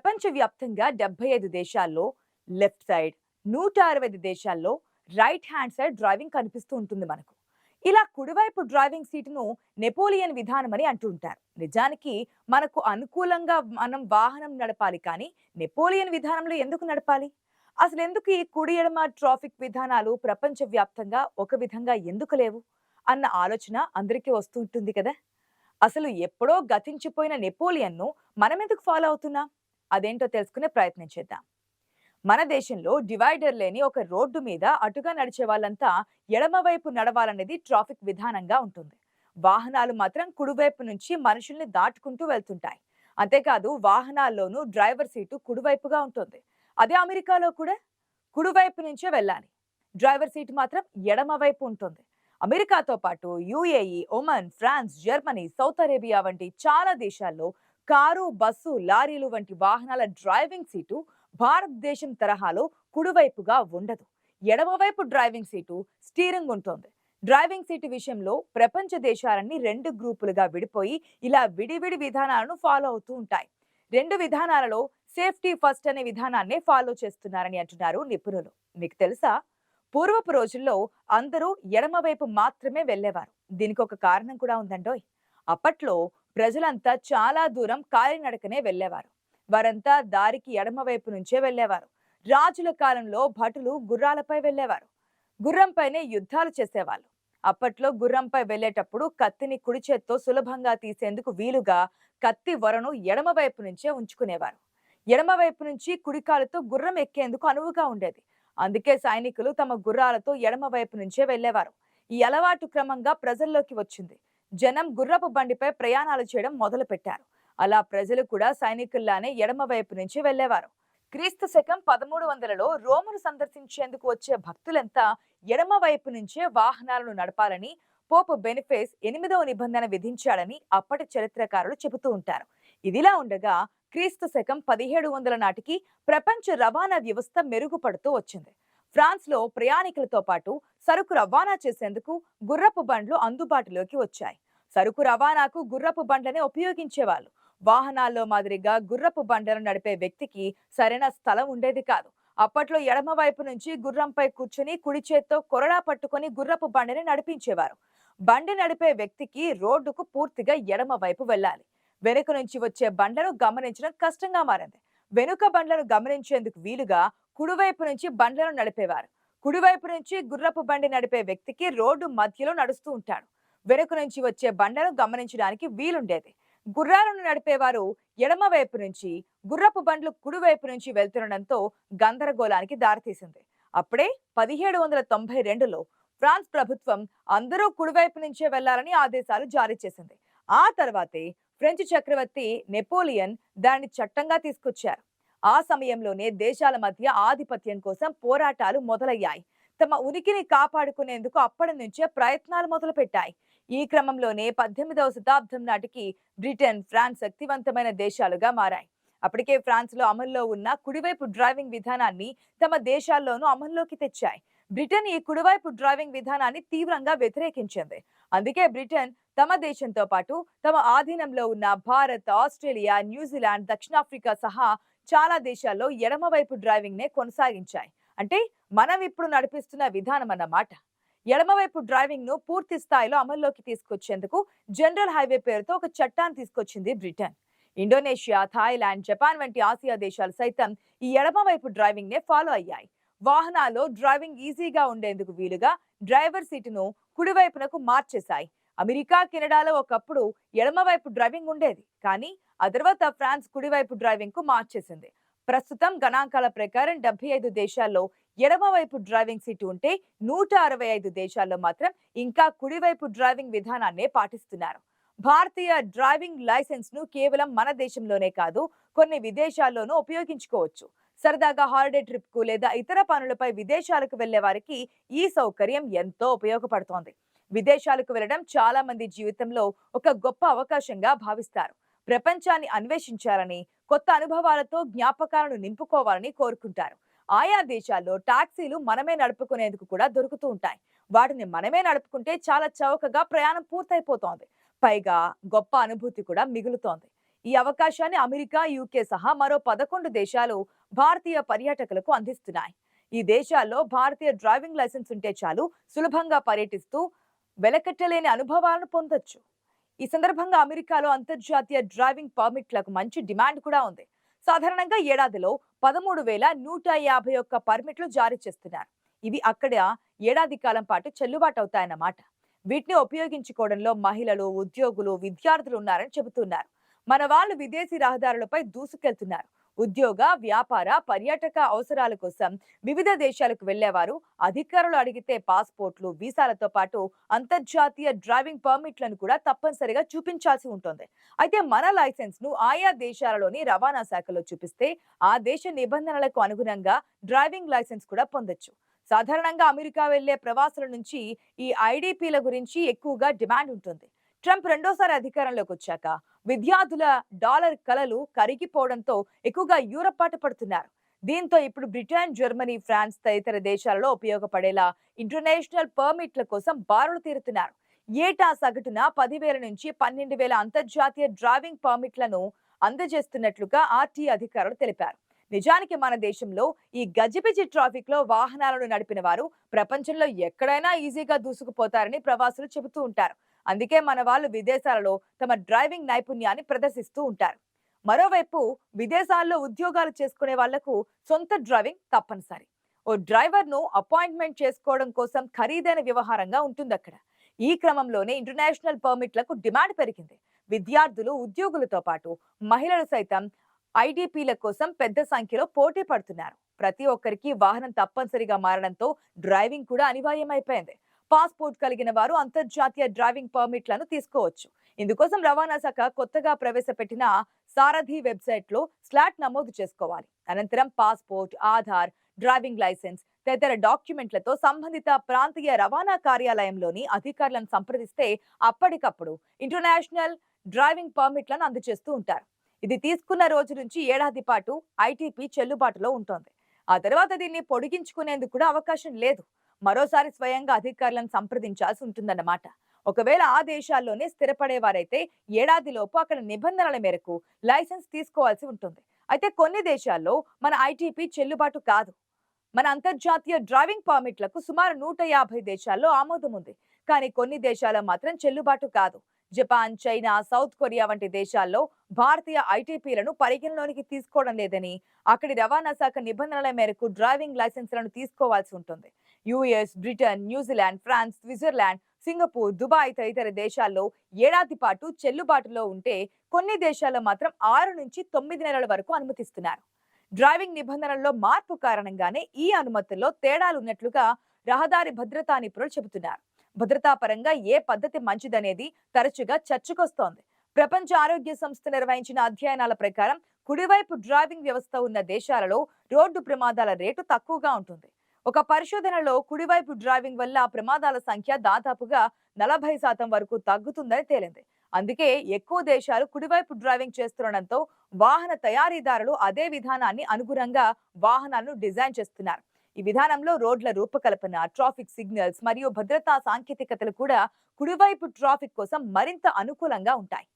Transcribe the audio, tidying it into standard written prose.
ప్రపంచవ్యాప్తంగా 75 దేశాల్లో left side, 165 దేశాల్లో రైట్ హ్యాండ్ సైడ్ డ్రైవింగ్ కనిపిస్తూ ఉంటుంది మనకు. ఇలా కుడివైపు డ్రైవింగ్ సీటును నెపోలియన్ విధానం అని అంటూ ఉంటారు. నిజానికి మనకు అనుకూలంగా మనం వాహనం నడపాలి, కానీ నెపోలియన్ విధానంలో ఎందుకు నడపాలి? అసలు ఎందుకు ఈ కుడి ఎడమ ట్రాఫిక్ విధానాలు ప్రపంచవ్యాప్తంగా ఒక విధంగా ఎందుకు లేవు అన్న ఆలోచన అందరికీ వస్తూ ఉంటుంది కదా. అసలు ఎప్పుడో గతించిపోయిన నెపోలియన్ను మనమెందుకు ఫాలో అవుతున్నాం? అదేంటో తెలుసుకునే ప్రయత్నం చేద్దాం. మన దేశంలో డివైడర్ లేని ఒక రోడ్డు మీద అటుగా నడిచే వాళ్ళంతా ఎడమవైపు నడవాలనేది ట్రాఫిక్ విధానంగా ఉంటుంది. వాహనాలు మాత్రం కుడివైపు నుంచి మనుషుల్ని దాటుకుంటూ వెళ్తుంటాయి. అంతేకాదు వాహనాల్లోనూ డ్రైవర్ సీటు కుడివైపుగా ఉంటుంది. అదే అమెరికాలో కూడా కుడివైపు నుంచే వెళ్ళాలి. డ్రైవర్ సీట్ మాత్రం ఎడమ వైపు ఉంటుంది. అమెరికాతో పాటు UAE, Oman, France, Germany, South Arabia వంటి చాలా దేశాల్లో కారు, బస్సు, లారీలు వంటి వాహనాల డ్రైవింగ్ సీటు భారతదేశం తరహాలో కుడివైపుగా ఉండదు. ఎడమవైపు డ్రైవింగ్ సీటు స్టీరింగ్ ఉంటుంది. డ్రైవింగ్ సీటు విషయంలో ప్రపంచ దేశాలన్నీ రెండు గ్రూపులుగా విడిపోయి ఇలా విడివిడి విధానాలను ఫాలో అవుతూ ఉంటాయి. రెండు విధానాలలో సేఫ్టీ ఫస్ట్ అనే విధానాన్నే ఫాలో చేస్తున్నారని అంటున్నారు నిపుణులు. మీకు తెలుసా, పూర్వపు రోజుల్లో అందరూ ఎడమవైపు మాత్రమే వెళ్లేవారు. దీనికి ఒక కారణం కూడా ఉందండోయ్. అప్పట్లో ప్రజలంతా చాలా దూరం కాలినడకనే వెళ్లేవారు. వారంతా దారికి ఎడమవైపు నుంచే వెళ్లేవారు. రాజుల కాలంలో భటులు గుర్రాలపై వెళ్లేవారు. గుర్రంపైనే యుద్ధాలు చేసేవాళ్ళు. అప్పట్లో గుర్రంపై వెళ్లేటప్పుడు కత్తిని కుడి చేత్తో సులభంగా తీసేందుకు వీలుగా కత్తి వరను ఎడమవైపు నుంచే ఉంచుకునేవారు. ఎడమవైపు నుంచి కుడికాలతో గుర్రం ఎక్కేందుకు అనువుగా ఉండేది. అందుకే సైనికులు తమ గుర్రాలతో ఎడమవైపు నుంచే వెళ్లేవారు. ఈ అలవాటు క్రమంగా ప్రజల్లోకి వచ్చింది. జనం గుర్రపు బండిపై ప్రయాణాలు చేయడం మొదలు పెట్టారు. అలా ప్రజలు కూడా సైనికుల్లానే ఎడమవైపు నుంచి వెళ్లేవారు. క్రీస్తు శకం 1300లో రోమును సందర్శించేందుకు వచ్చే భక్తులంతా ఎడమవైపు నుంచే వాహనాలను నడపాలని పోప్ బెనిఫేస్ 8వ నిబంధన విధించాడని అప్పటి చరిత్రకారులు చెబుతూ ఉంటారు. ఇదిలా ఉండగా క్రీస్తు శకం 1700 నాటికి ప్రపంచ రవాణా వ్యవస్థ మెరుగుపడుతూ వచ్చింది. ఫ్రాన్స్ లో ప్రయాణికులతో పాటు సరుకు రవాణా చేసేందుకు గుర్రపు బండ్లు అందుబాటులోకి వచ్చాయి. సరుకు రవాణాకు గుర్రపు బండ్లనే ఉపయోగించేవాళ్ళు. వాహనాల్లో మాదిరిగా గుర్రపు బండ్లను నడిపే వ్యక్తికి సరైన స్థలం ఉండేది కాదు. అప్పట్లో ఎడమ వైపు నుంచి గుర్రంపై కూర్చుని కుడి చేత్తో కొరడా పట్టుకొని గుర్రపు బండిని నడిపించేవారు. బండి నడిపే వ్యక్తికి రోడ్డుకు పూర్తిగా ఎడమ వైపు వెళ్ళాలి. వెనుక నుంచి వచ్చే బండ్లను గమనించడం కష్టంగా మారింది. వెనుక బండ్లను గమనించేందుకు వీలుగా కుడివైపు నుంచి బండ్లను నడిపేవారు. కుడివైపు నుంచి గుర్రపు బండి నడిపే వ్యక్తికి రోడ్డు మధ్యలో నడుస్తూ ఉంటాడు. వెనుక నుంచి వచ్చే బండ్లను గమనించడానికి వీలుండేది. గుర్రాలను నడిపేవారు ఎడమ వైపు నుంచి, గుర్రపు బండ్లు కుడివైపు నుంచి వెళ్తుండడంతో గందరగోళానికి దారితీసింది. అప్పుడే 1792లో ఫ్రాన్స్ ప్రభుత్వం అందరూ కుడివైపు నుంచే వెళ్లాలని ఆదేశాలు జారీ చేసింది. ఆ తర్వాతే ఫ్రెంచ్ చక్రవర్తి నెపోలియన్ దాన్ని చట్టంగా తీసుకొచ్చారు. ఆ సమయంలోనే దేశాల మధ్య ఆధిపత్యం కోసం పోరాటాలు మొదలయ్యాయి. తమ ఉనికిని కాపాడుకునేందుకు అప్పటి నుంచే ప్రయత్నాలు మొదలుపెట్టాయి. ఈ క్రమంలోనే 18వ శతాబ్దం నాటికి బ్రిటన్, ఫ్రాన్స్ శక్తివంతమైన దేశాలుగా మారాయి. అప్పటికే ఫ్రాన్స్ లో అమల్లో ఉన్న కుడివైపు డ్రైవింగ్ విధానాన్ని తమ దేశాల్లోనూ అమల్లోకి తెచ్చాయి. బ్రిటన్ ఈ కుడివైపు డ్రైవింగ్ విధానాన్ని తీవ్రంగా వ్యతిరేకించింది. అందుకే బ్రిటన్ తమ దేశంతో పాటు తమ ఆధీనంలో ఉన్న భారత్, ఆస్ట్రేలియా, న్యూజిలాండ్, దక్షిణాఫ్రికా సహా చాలా దేశాల్లో ఎడమవైపు డ్రైవింగ్ నే కొనసాగించాయి. అంటే మనం ఇప్పుడు నడిపిస్తున్న విధానం అన్నమాట. ఎడమవైపు డ్రైవింగ్ ను పూర్తి స్థాయిలో అమల్లోకి తీసుకొచ్చేందుకు జనరల్ హైవే పేరుతో ఒక చట్టాన్ని తీసుకొచ్చింది బ్రిటన్. ఇండోనేషియా, థాయిలాండ్, జపాన్ వంటి ఆసియా దేశాలు సైతం ఈ ఎడమవైపు డ్రైవింగ్ నే ఫాలో అయ్యాయి. వాహనాల్లో డ్రైవింగ్ ఈజీగా ఉండేందుకు వీలుగా డ్రైవర్ సీటును కుడివైపునకు మార్చేశాయి. అమెరికా, కెనడాలో ఒకప్పుడు ఎడమవైపు డ్రైవింగ్ ఉండేది, కానీ ఆ తర్వాత ఫ్రాన్స్ కుడివైపు డ్రైవింగ్ కు మార్చేసింది. ప్రస్తుతం గణాంకాల ప్రకారం 75 దేశాల్లో ఎడమవైపు డ్రైవింగ్ సీటు ఉంటే 165 దేశాల్లో మాత్రం ఇంకా కుడివైపు డ్రైవింగ్ విధానాన్నే పాటిస్తున్నారు. భారతీయ డ్రైవింగ్ లైసెన్స్ ను కేవలం మన దేశంలోనే కాదు, కొన్ని విదేశాల్లోనూ ఉపయోగించుకోవచ్చు. సరదాగా హాలిడే ట్రిప్ కు లేదా ఇతర పనులపై విదేశాలకు వెళ్లే వారికి ఈ సౌకర్యం ఎంతో ఉపయోగపడుతోంది. విదేశాలకు వెళ్లడం చాలా మంది జీవితంలో ఒక గొప్ప అవకాశంగా భావిస్తారు. ప్రపంచాన్ని అన్వేషించాలని, కొత్త అనుభవాలతో జ్ఞాపకాలను నింపుకోవాలని కోరుకుంటారు. ఆయా దేశాల్లో టాక్సీలు మనమే నడుపుకునేందుకు కూడా దొరుకుతూ ఉంటాయి. వాటిని మనమే నడుపుకుంటే చాలా చౌకగా ప్రయాణం పూర్తయిపోతోంది. పైగా గొప్ప అనుభూతి కూడా మిగులుతోంది. ఈ అవకాశాన్ని అమెరికా, యూకే సహా మరో 11 దేశాలు భారతీయ పర్యాటకులకు అందిస్తున్నాయి. ఈ దేశాల్లో భారతీయ డ్రైవింగ్ లైసెన్స్ ఉంటే చాలు, సులభంగా పర్యటిస్తూ వెలకట్టలేని అనుభవాలను పొందొచ్చు. ఈ సందర్భంగా అమెరికాలో అంతర్జాతీయ డ్రైవింగ్ పర్మిట్లకు మంచి డిమాండ్ కూడా ఉంది. సాధారణంగా ఏడాదిలో 13,151 పర్మిట్లు జారీ చేస్తున్నారు. ఇవి అక్కడ ఏడాది కాలం పాటు చెల్లుబాటు అవుతాయన్నమాట. వీటిని ఉపయోగించుకోవడంలో మహిళలు, ఉద్యోగులు, విద్యార్థులు ఉన్నారని చెబుతున్నారు. మన వాళ్ళు విదేశీ రహదారులపై దూసుకెళ్తున్నారు. ఉద్యోగ, వ్యాపార, పర్యాటక అవసరాల కోసం వివిధ దేశాలకు వెళ్లేవారు అధికారులు అడిగితే పాస్పోర్ట్లు, వీసాలతో పాటు అంతర్జాతీయ డ్రైవింగ్ పర్మిట్లను కూడా తప్పనిసరిగా చూపించాల్సి ఉంటుంది. అయితే మన లైసెన్స్ ను ఆయా దేశాలలోని రవాణా శాఖలో చూపిస్తే ఆ దేశ నిబంధనలకు అనుగుణంగా డ్రైవింగ్ లైసెన్స్ కూడా పొందొచ్చు. సాధారణంగా అమెరికా వెళ్లే ప్రవాసుల నుంచి ఈ ఐడిపిల గురించి ఎక్కువగా డిమాండ్ ఉంటుంది. ట్రంప్ రెండోసారి అధికారంలోకి వచ్చాక విద్యార్థుల డాలర్ కలలు కరిగిపోవడంతో ఎక్కువగా యూరప్ బాట పడుతున్నారు. దీంతో ఇప్పుడు బ్రిటన్, జర్మనీ, ఫ్రాన్స్ తదితర దేశాలలో ఉపయోగపడేలా ఇంటర్నేషనల్ పర్మిట్ల కోసం బారులు తీరుతున్నారు. ఏటా సగటున 10,000 నుంచి 12,000 అంతర్జాతీయ డ్రైవింగ్ పర్మిట్లను అందజేస్తున్నట్లుగా ఆర్టీ అధికారులు తెలిపారు. నిజానికి మన దేశంలో ఈ గజిబిజి ట్రాఫిక్ లో వాహనాలను నడిపిన వారు ప్రపంచంలో ఎక్కడైనా ఈజీగా దూసుకుపోతారని ప్రవాసులు చెబుతూ ఉంటారు. అందుకే మన వాళ్ళు విదేశాలలో తమ డ్రైవింగ్ నైపుణ్యాన్ని ప్రదర్శిస్తూ ఉంటారు. మరోవైపు విదేశాల్లో ఉద్యోగాలు చేసుకునే వాళ్లకు సొంత డ్రైవింగ్ తప్పనిసరి. ఓ డ్రైవర్ ను అపాయింట్మెంట్ చేసుకోవడం కోసం ఖరీదైన వ్యవహారంగా ఉంటుంది అక్కడ. ఈ క్రమంలోనే ఇంటర్నేషనల్ పర్మిట్లకు డిమాండ్ పెరిగింది. విద్యార్థులు, ఉద్యోగులతో పాటు మహిళలు సైతం ఐడిపిల కోసం పెద్ద సంఖ్యలో పోటీ పడుతున్నారు. ప్రతి ఒక్కరికి వాహనం తప్పనిసరిగా మారడంతో డ్రైవింగ్ కూడా అనివార్యమైపోయింది. పాస్పోర్ట్ కలిగిన వారు అంతర్జాతీయ డ్రైవింగ్ పర్మిట్లను తీసుకోవచ్చు. ఇందుకోసం రవాణా శాఖ కొత్తగా ప్రవేశపెట్టిన సారథి వెబ్సైట్ లో స్లాట్ నమోదు చేసుకోవాలి. అనంతరం పాస్పోర్ట్, ఆధార్, డ్రైవింగ్ లైసెన్స్ తదితర డాక్యుమెంట్లతో సంబంధిత ప్రాంతీయ రవాణా కార్యాలయంలోని అధికారులను సంప్రదిస్తే అప్పటికప్పుడు ఇంటర్నేషనల్ డ్రైవింగ్ పర్మిట్లను అందజేస్తూ ఉంటారు. ఇది తీసుకున్న రోజు నుంచి ఏడాది పాటు ఐటీపీ చెల్లుబాటులో ఉంటుంది. ఆ తర్వాత దీన్ని పొడిగించుకునేందుకు కూడా అవకాశం లేదు. మరోసారి స్వయంగా అధికారులను సంప్రదించాల్సి ఉంటుందన్నమాట. ఒకవేళ ఆ దేశాల్లోనే స్థిరపడేవారైతే ఏడాదిలోపు అక్కడ నిబంధనల మేరకు లైసెన్స్ తీసుకోవాల్సి ఉంటుంది. అయితే కొన్ని దేశాల్లో మన ఐటీపీ చెల్లుబాటు కాదు. మన అంతర్జాతీయ డ్రైవింగ్ పర్మిట్లకు సుమారు 150 దేశాల్లో ఆమోదం ఉంది. కానీ కొన్ని దేశాల్లో మాత్రం చెల్లుబాటు కాదు. జపాన్, చైనా, సౌత్ కొరియా వంటి దేశాల్లో భారతీయ ఐటీపీలను పరిగణలోనికి తీసుకోవడం లేదని, అక్కడి రవాణా శాఖ నిబంధనల మేరకు డ్రైవింగ్ లైసెన్సులను తీసుకోవాల్సి ఉంటుంది. US, Britain, New Zealand, France, Switzerland, Singapore, Dubai తదితర దేశాల్లో ఏడాది పాటు చెల్లుబాటులో ఉంటే కొన్ని దేశాల్లో మాత్రం 6 నుంచి 9 నెలల వరకు అనుమతిస్తున్నారు. డ్రైవింగ్ నిబంధనల్లో మార్పు కారణంగానే ఈ అనుమతుల్లో తేడాలున్నట్లుగా రహదారి భద్రతా నిపుణులు చెబుతున్నారు. భద్రతా పరంగా ఏ పద్ధతి మంచిదనేది తరచుగా చర్చకొస్తోంది. ప్రపంచ ఆరోగ్య సంస్థ నిర్వహించిన అధ్యయనాల ప్రకారం కుడివైపు డ్రైవింగ్ వ్యవస్థ ఉన్న దేశాలలో రోడ్డు ప్రమాదాల రేటు తక్కువగా ఉంటుంది. ఒక పరిశోధనలో కుడివైపు డ్రైవింగ్ వల్ల ప్రమాదాల సంఖ్య దాదాపుగా 40% వరకు తగ్గుతుందని తేలింది. అందుకే ఎక్కువ దేశాలు కుడివైపు డ్రైవింగ్ చేస్తుండటంతో వాహన తయారీదారులు అదే విధానాన్ని అనుగుణంగా వాహనాలను డిజైన్ చేస్తున్నారు. ఈ విధానంలో రోడ్ల రూపకల్పన, ట్రాఫిక్ సిగ్నల్స్ మరియు భద్రతా సాంకేతికతలు కూడా కుడివైపు ట్రాఫిక్ కోసం మరింత అనుకూలంగా ఉంటాయి.